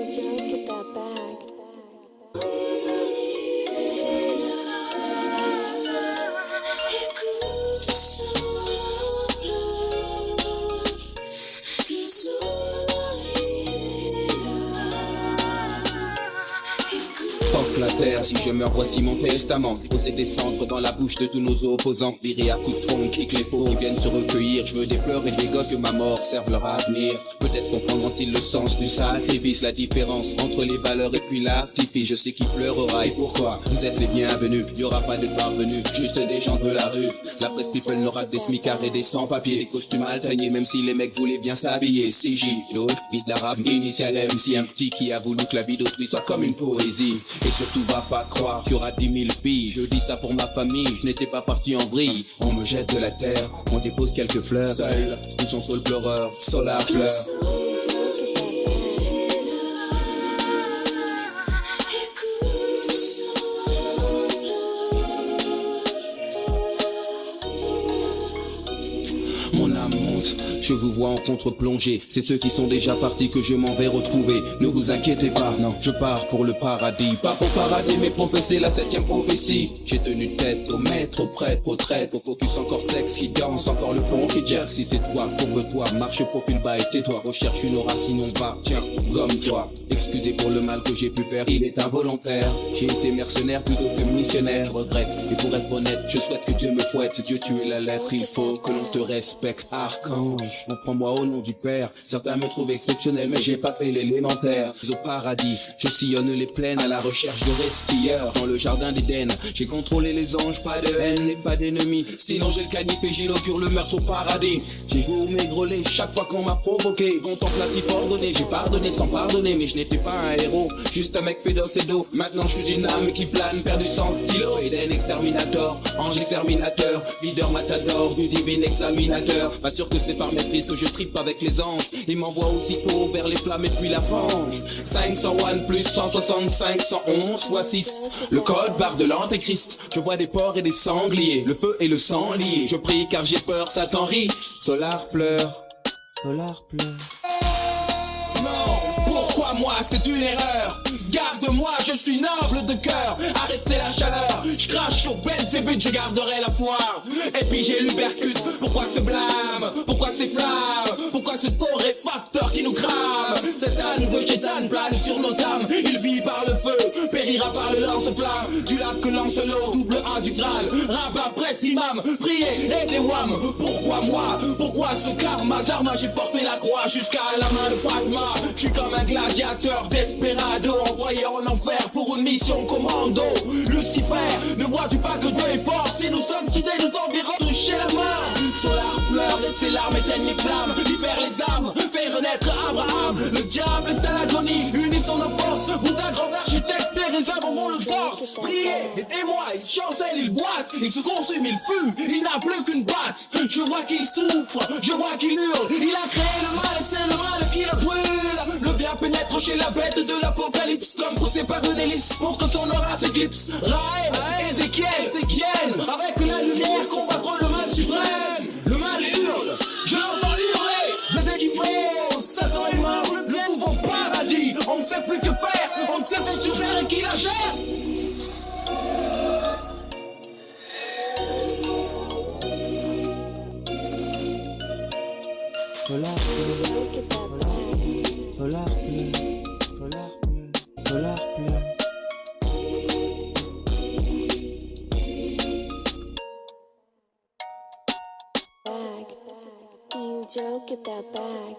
Joe, get that bag. Porte la terre, si je meurs, voici mon testament. Poser des cendres dans la bouche de tous nos opposants. Virer à coups de front, kick les faux qui viennent se recueillir. Je veux des fleurs et des gosses que ma mort serve leur avenir. Peut-être comprendront-ils le sens du sacrifice, la différence entre les valeurs et puis l'artifice. Je sais qui pleurera et pourquoi. Vous êtes les bienvenus, y aura pas de parvenus, juste des gens de la rue. La presse people n'aura que des smicards et des sans-papiers. Des costumes alternés, même si les mecs voulaient bien s'habiller. CJ, l'autre, beat l'arabe, initial MC. Un petit qui a voulu que la vie d'autrui soit comme une poésie. Et surtout va pas croire qu'il y aura 10 000 filles. Je dis ça pour ma famille, je n'étais pas parti en vrille. On me jette de la terre, on dépose quelques fleurs. Seul, sous son sol pleureur, Solar pleure. Mon âme monte, je vous vois en contre-plongée. C'est ceux qui sont déjà partis que je m'en vais retrouver. Ne vous inquiétez pas, non, je pars pour le paradis. Pas pour paradis mais professer la 7ème prophétie. J'ai tenu tête au maître, au prêtre, au traître, au focus en cortex qui danse, encore le fond qui gère. Si c'est toi, courbe-toi, marche profil bas et tais-toi. Recherche une aura sinon va, tiens, gomme-toi. Excusez pour le mal que j'ai pu faire, il est involontaire. J'ai été mercenaire plutôt que missionnaire, je regrette. Et pour être honnête, je souhaite que Dieu me fouette. Dieu tu es la lettre, il faut que l'on te respecte. Archange, on prend moi au nom du Père. Certains me trouvent exceptionnel, mais j'ai pas fait l'élémentaire. Au paradis, je sillonne les plaines à la recherche de resquilleurs. Dans le jardin d'Éden, j'ai contrôlé les anges, pas de haine et pas d'ennemis. Sinon j'ai le canif et j'inaugure le meurtre au paradis. J'ai joué au maigrelet chaque fois qu'on m'a provoqué. Contemplatif ordonné, j'ai pardonné sans pardonner. Mais je n'étais pas un héros, juste un mec fait dans ses dos. Maintenant je suis une âme qui plane, perdu sans stylo. Eden exterminator, ange exterminateur, leader matador du divin examinateur. M'assure que c'est par maîtrise que je tripe avec les anges. Ils m'envoient aussitôt vers les flammes et puis la fange. 501 plus 165 111 fois 6. Le code barre de l'antéchrist. Je vois des porcs et des sangliers, le feu et le sang liés. Je prie car j'ai peur, Satan rit. Solar pleure, Solar pleure. Non, pourquoi moi c'est une erreur? Garde-moi, je suis noble de cœur. Arrêtez la chaleur, je crache au Belzébuth, je garderai la foi. Et puis j'ai l'ubercute, pourquoi ce blâme? Pourquoi ces flammes? Pourquoi ce torréfacteur qui nous crame? Cet âne de chétane plane sur nos âmes. Il vit par le feu, périra par le lance-flamme. Du lac que lance l'eau, double A du Graal. Rabbin, prêtre, imam, priez, aidez Wam. Pourquoi moi? Pourquoi ce karma? Zarma, j'ai porté la croix jusqu'à la main de Fatma. Je suis comme un gladiateur desperado, envoyé en enfer pour une mission commando. Lucifer, ne vois-tu pas que Dieu est fort? Si nous sommes soudés, nous t'enverrons toucher la mort. Solar pleure et ses larmes éteignent les flammes. Libère les âmes, fait renaître Abraham. Le diable est à l'agonie, unissons nos forces. Bouddha, grand architecte, les âmes auront le force. Priez, aidez-moi, il chancelle, il boite. Il se consume, il fume, il n'a plus qu'une batte. Je vois qu'il souffre, je vois qu'il hurle. Il a créé le mal et c'est le mal qui le brûle. Le bien pénètre chez la bête de l'apocalypse, comme poussé par une hélice pour que son aura s'éclipse. Raël, Ézéchiel, avec la lumière combattre le mal suprême. Le mal hurle, je l'entends hurler. Les équipés, Satan est mort, le nouveau paradis. On ne sait plus que faire, on ne sait plus sur faire et qui la gère. Solar pleure, Solar pleure, Solar pleure, Solar pleure. Bag. You Joe, get that bag.